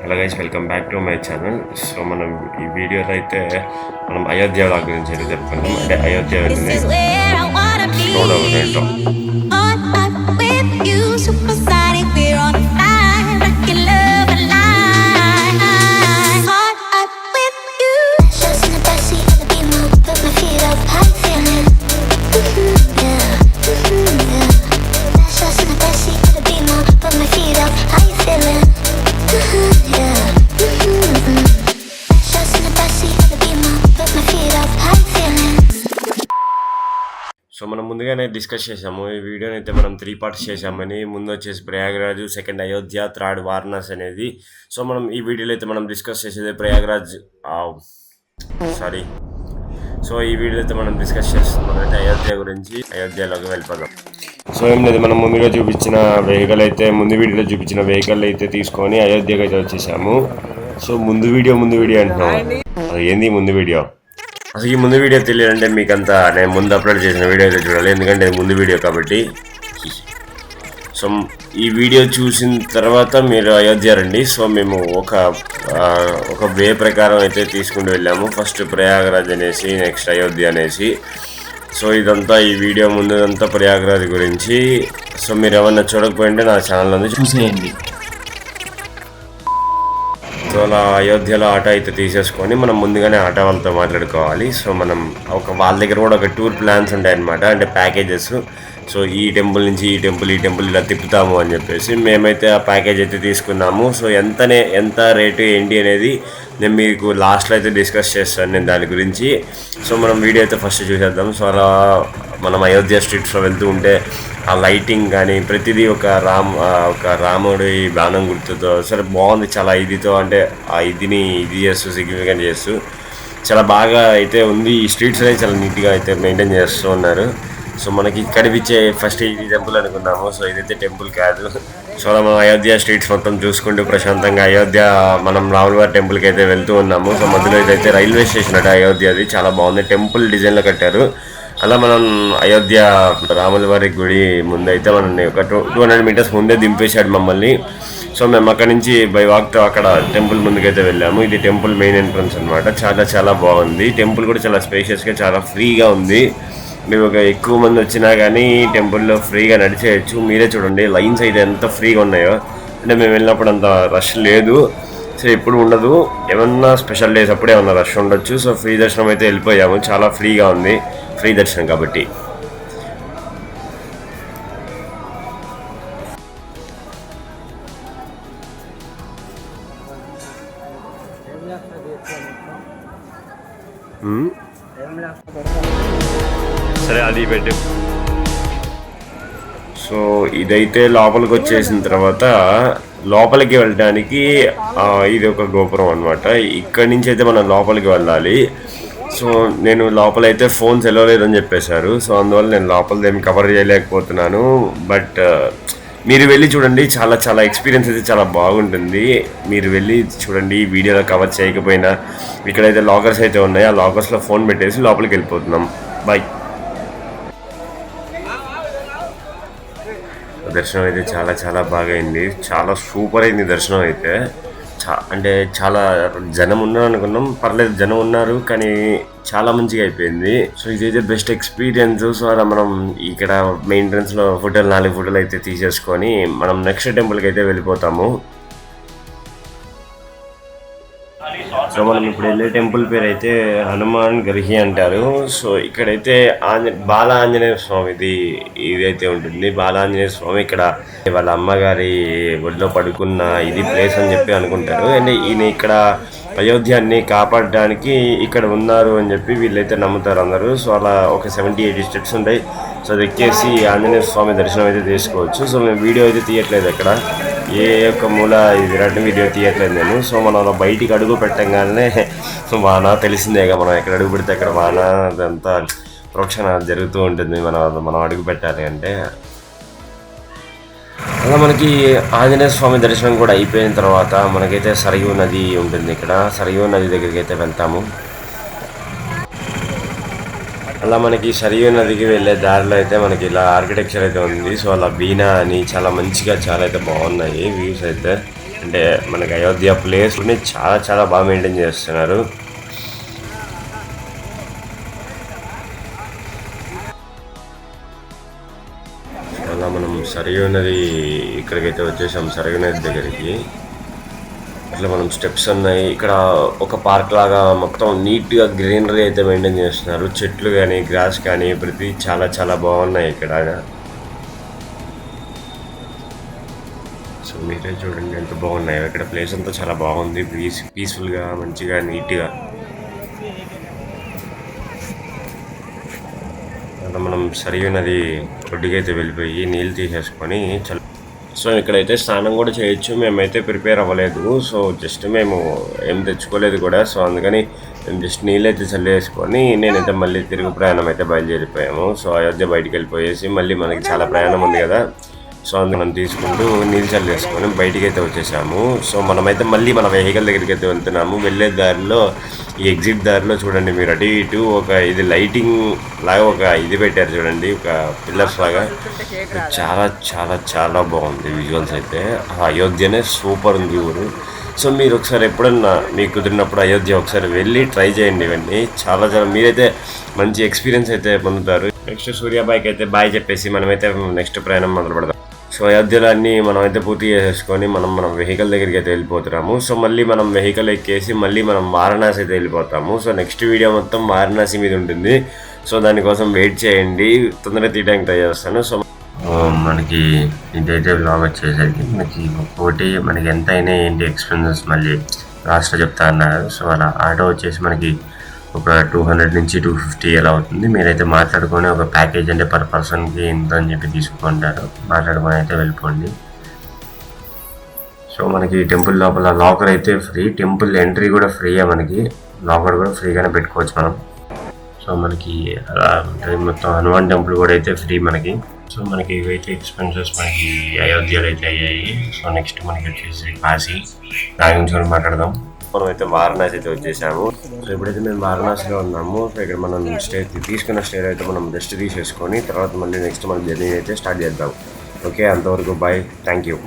Hello guys, welcome back to my channel. So మనం ఈ వీడియోలో అయితే మనం అయోధ్య గురించి అయితే చెప్పుకున్నాం. అంటే అయోధ్య వెళ్ళింది స్లో డౌన్ ఏంటో. సో మనం ముందుగానే డిస్కస్ చేసాము ఈ వీడియోని అయితే మనం 3 పార్ట్స్ చేసామని. ముందు వచ్చేసి ప్రయాగరాజ్, సెకండ్ అయోధ్య, థర్డ్ వారణాసి అనేది. సో మనం ఈ వీడియోలో అయితే మనం డిస్కస్ చేసేది ప్రయాగరాజ్ సో ఈ వీడియోలో అయితే మనం డిస్కస్ చేస్తున్నాం అయితే అయోధ్య గురించి. అయోధ్యలోకి వెళ్ళిపోదాం. సో ఏం లేదు, మనం ముందు వీడియోలో చూపించిన వెహికల్ అయితే తీసుకొని అయోధ్యకి అయితే వచ్చేసాము. సో ముందు వీడియో అంటున్నాం, అది ఏంది ముందు వీడియో? అసలు ఈ ముందు వీడియో తెలియాలంటే మీకంతా నేను ముందు అప్లోడ్ చేసిన వీడియో అయితే చూడాలి, ఎందుకంటే ముందు వీడియో కాబట్టి. సో ఈ వీడియో చూసిన తర్వాత మీరు అయోధ్య రండి. సో మేము ఒక వే ప్రకారం అయితే తీసుకుంటూ వెళ్ళాము. ఫస్ట్ ప్రయాగరాజ్ అనేసి, నెక్స్ట్ అయోధ్య అనేసి. సో ఇదంతా ఈ వీడియో ముందుదంతా ప్రయాగరాజ్ గురించి. సో మీరు ఏమన్నా చూడకపోయింటే నా ఛానల్ ఉంది, చూసేయండి. సో అలా అయోధ్యలో ఆటో అయితే తీసేసుకొని మనం ముందుగానే ఆటో వాళ్ళతో మాట్లాడుకోవాలి. సో మనం వాళ్ళ దగ్గర కూడా ఒక టూర్ ప్లాన్స్ ఉంటాయన్నమాట, అంటే ప్యాకేజెస్. సో ఈ టెంపుల్ నుంచి ఈ టెంపుల్ ఇలా తిప్పుతాము అని చెప్పేసి మేమైతే ఆ ప్యాకేజ్ అయితే తీసుకున్నాము. సో ఎంత రేటు ఏంటి అనేది నేను మీకు లాస్ట్లో అయితే డిస్కస్ చేస్తాను నేను దాని గురించి. సో మనం వీడియో అయితే ఫస్ట్ చూసేద్దాం. సో అలా మనం అయోధ్య స్ట్రీట్స్లో వెళ్తూ ఉంటే ఆ లైటింగ్ కానీ ప్రతిదీ ఒక రాముడి బాణం గుర్తుతో సరే బాగుంది. చాలా ఇదితో, అంటే ఆ ఇది చేస్తూ సిగ్నిఫికెంట్ చేస్తూ చాలా బాగా అయితే ఉంది. ఈ స్ట్రీట్స్ అనేది చాలా నీట్గా అయితే మెయింటైన్ చేస్తూ ఉన్నారు. సో మనకి కనిపించే ఫస్ట్ ఇది టెంపుల్ అనుకున్నాము. సో ఇదైతే టెంపుల్ కాదు. సో మనం అయోధ్య స్ట్రీట్స్ మొత్తం చూసుకుంటూ ప్రశాంతంగా అయోధ్య మనం రాములవారి టెంపుల్కి అయితే వెళ్తూ ఉన్నాము. సో మధ్యలో ఇదైతే రైల్వే స్టేషన్ అట అయోధ్యది, చాలా బాగుంది, టెంపుల్ డిజైన్లో కట్టారు. అలా మనం అయోధ్య రాములవారి గుడి ముందైతే మనల్ని ఒక 200 మీటర్స్ ముందే దింపేశాడు మమ్మల్ని. సో మేము అక్కడి నుంచి బై వాక్తో అక్కడ టెంపుల్ ముందుకైతే వెళ్ళాము. ఇది టెంపుల్ మెయిన్ ఎంట్రన్స్ అనమాట. చాలా బాగుంది. టెంపుల్ కూడా చాలా స్పేషియస్గా, చాలా ఫ్రీగా ఉంది. మేము ఎక్కువ మంది వచ్చినా కానీ టెంపుల్లో ఫ్రీగా నడిచేయచ్చు. మీరే చూడండి లైన్స్ అయితే ఎంత ఫ్రీగా ఉన్నాయో. అంటే మేము వెళ్ళినప్పుడు అంత రష్ లేదు. సో ఇప్పుడు ఉండదు, ఏమన్నా స్పెషల్ డేస్ అప్పుడే ఏమన్నా రష్ ఉండొచ్చు. సో ఫ్రీ దర్శనం అయితే వెళ్ళిపోయాము, చాలా ఫ్రీగా ఉంది, ఫ్రీ దర్శనం కాబట్టి. సరే అది పెట్టు. సో ఇదైతే లోపలికి వచ్చేసిన తర్వాత లోపలికి వెళ్ళడానికి ఇది ఒక గోపురం అనమాట. ఇక్కడి నుంచి అయితే మనం లోపలికి వెళ్ళాలి. సో నేను లోపలైతే ఫోన్స్ వెళ్ళలేదని చెప్పేశారు. సో అందువల్ల నేను లోపలిదేమి కవర్ చేయలేకపోతున్నాను. బట్ మీరు వెళ్ళి చూడండి, చాలా ఎక్స్పీరియన్స్ అయితే చాలా బాగుంటుంది. మీరు వెళ్ళి చూడండి, వీడియోలో కవర్ చేయకపోయినా. ఇక్కడైతే లాకర్స్ అయితే ఉన్నాయి, ఆ లాకర్స్లో ఫోన్ పెట్టేసి లోపలికి వెళ్ళిపోతున్నాం. బాయ్. దర్శనం అయితే చాలా బాగా అయింది, చాలా సూపర్ అయింది దర్శనం అయితే. అంటే చాలా జనం ఉన్నారు అనుకున్నాం, పర్లేదు జనం ఉన్నారు, కానీ చాలా మంచిగా అయిపోయింది. సో ఇదైతే బెస్ట్ ఎక్స్పీరియన్స్. సో అలా మనం ఇక్కడ మెయింటెనెన్స్లో 4 ఫోటోలు అయితే తీసేసుకొని మనం నెక్స్ట్ టెంపుల్కి అయితే వెళ్ళిపోతాము. సో మనం ఇప్పుడు వెళ్ళే టెంపుల్ పేరు అయితే హనుమాన్ గర్హి అంటారు. సో ఇక్కడైతే బాల ఆంజనేయ స్వామిది ఇదైతే ఉంటుంది. బాల ఆంజనేయ స్వామి ఇక్కడ వాళ్ళ అమ్మగారి ఒడిలో పడుకున్న ఇది ప్లేస్ అని చెప్పి అనుకుంటారు. అండ్ ఈయన ఇక్కడ అయోధ్యాన్ని కాపాడడానికి ఇక్కడ ఉన్నారు అని చెప్పి వీళ్ళైతే నమ్ముతారు అందరూ. సో అలా ఒక 70-80 స్టెప్స్ ఉంటాయి. సో అది ఎక్కేసి ఆంజనేయ స్వామి దర్శనం అయితే తీసుకోవచ్చు. సో మేము వీడియో అయితే తీయట్లేదు, అక్కడ ఏ ఒక్క మూల ఇది వీడియో తీయట్లేదు నేను. సో మనం బయటికి అడుగు పెట్టంగానే వాన తెలిసిందేగా, మనం ఎక్కడ అడుగు పెడితే అక్కడ వాన అదంతా ప్రోక్షణ జరుగుతూ ఉంటుంది మనం అడుగు పెట్టాలి అంటే. అలా మనకి ఆంజనేయ స్వామి దర్శనం కూడా అయిపోయిన తర్వాత మనకైతే సరయూ నది ఉంటుంది. ఇక్కడ సరయూ నది దగ్గరికి అయితే వెళ్తాము. అలా మనకి సరయూ నదికి వెళ్ళే దారిలో అయితే మనకి ఇలా ఆర్కిటెక్చర్ అయితే ఉంది. సో అలా బీనా అని చాలా మంచిగా చాలా అయితే బాగున్నాయి వ్యూస్ అయితే. అంటే మనకి అయోధ్య ప్లేస్ని చాలా చాలా బాగా మెయింటైన్ చేస్తున్నారు. అలా మనం సరియు నది ఇక్కడికైతే వచ్చేసాం, సరియు నది దగ్గరికి. ఇట్లా మనం స్టెప్స్ ఉన్నాయి. ఇక్కడ ఒక పార్క్ లాగా మొత్తం నీట్గా గ్రీనరీ అయితే మెయింటైన్ చేస్తున్నారు. చెట్లు కానీ గ్రాస్ కానీ ప్రతి చాలా చాలా బాగున్నాయి ఇక్కడ. సో మీరే చూడండి ఎంత బాగున్నాయో ఇక్కడ. ప్లేస్ అంతా చాలా బాగుంది, పీస్ఫుల్గా మంచిగా నీట్గా. అలా మనం సరియు నది ఒడ్డుకైతే వెళ్ళిపోయి నీళ్ళు తీసేసుకొని సో ఇక్కడైతే స్నానం కూడా చేయొచ్చు. మేమైతే ప్రిపేర్ అవ్వలేదు, సో జస్ట్ మేము ఏం తెచ్చుకోలేదు కూడా. సో అందుకని మేము జస్ట్ నీళ్ళు అయితే చల్లేసుకొని నేనైతే మళ్ళీ తిరుగు ప్రయాణం అయితే బయలుదేరిపోయాము. సో అయోధ్య బయటికి వెళ్ళిపోయేసి మళ్ళీ మనకి చాలా ప్రయాణం ఉంది కదా, సో అందుకు మనం తీసుకుంటూ నీళ్ళు చల్లేసుకొని బయటికి అయితే వచ్చేసాము. సో మనమైతే మళ్ళీ మన వెహికల్ దగ్గరికి అయితే వెళ్తున్నాము. వెళ్ళే దారిలో ఈ ఎగ్జిట్ దారిలో చూడండి మీరు, అటు ఇటు ఒక ఇది లైటింగ్ లాగా ఒక ఇది పెట్టారు చూడండి, ఒక పిల్లర్స్ లాగా. చాలా చాలా చాలా బాగుంది విజువల్స్ అయితే. అయోధ్యనే సూపర్ ఉంది ఊరు. సో మీరు ఒకసారి ఎప్పుడన్నా మీకు కుదిరినప్పుడు అయోధ్య ఒకసారి వెళ్ళి ట్రై చేయండి ఇవన్నీ. చాలా చాలా మీరైతే మంచి ఎక్స్పీరియన్స్ అయితే పొందుతారు. నెక్స్ట్ సూర్యాబాయికి అయితే బాయ్ చెప్పేసి మనమైతే నెక్స్ట్ ప్రయాణం మొదలు పెడదాం. సో అయోధ్యలో అన్నీ మనం అయితే పూర్తి చేసేసుకొని మనం వెహికల్ దగ్గరికి అయితే వెళ్ళిపోతున్నాము. సో మళ్ళీ మనం వెహికల్ ఎక్కేసి మళ్ళీ మనం వారణాసి అయితే వెళ్ళిపోతాము. సో నెక్స్ట్ వీడియో మొత్తం వారణాసి మీద ఉంటుంది. సో దానికోసం వెయిట్ చేయండి, తొందరగా తీయడానికి ట్రై చేస్తాను. సో మనకి ఇదైతే బ్లాగ్ వచ్చేసరికి మనకి ఎంత అయినా ఏంటి ఎక్స్పెన్సెస్ మళ్ళీ లాస్ట్లో చెప్తా అన్నారు. సో అలా ఆటో వచ్చేసి మనకి ఒక 200 నుంచి 250 ఎలా అవుతుంది. మీరైతే మాట్లాడుకొని ఒక ప్యాకేజ్ అంటే పర్ పర్సన్కి ఇంత అని చెప్పి తీసుకుంటారు, మాట్లాడుకొని అయితే వెళ్ళిపోండి. సో మనకి టెంపుల్ లోపల లాకర్ అయితే ఫ్రీ, టెంపుల్ ఎంట్రీ కూడా ఫ్రీయే, మనకి లాకర్ కూడా ఫ్రీగానే పెట్టుకోవచ్చు మనం. సో మనకి అలా మొత్తం హనుమాన్ టెంపుల్ కూడా అయితే ఫ్రీ మనకి. సో మనకి ఇవైతే ఎక్స్పెన్సెస్ మనకి అయోధ్యలో అయితే అయ్యాయి. సో నెక్స్ట్ మనకి వచ్చేసి కాశీ, దాని గురించి కూడా మాట్లాడదాం. మనం అయితే వారణాసి అయితే వచ్చేసాము. సో ఇప్పుడైతే మేము వారణాసిలో ఉన్నాము. సో ఇక్కడ మనం తీసుకున్న స్టే అయితే మనం రెస్ట్ తీసేసుకొని తర్వాత మళ్ళీ నెక్స్ట్ మన జర్నీ అయితే స్టార్ట్ చేద్దాం. ఓకే, అంతవరకు బాయ్, థ్యాంక్ యూ.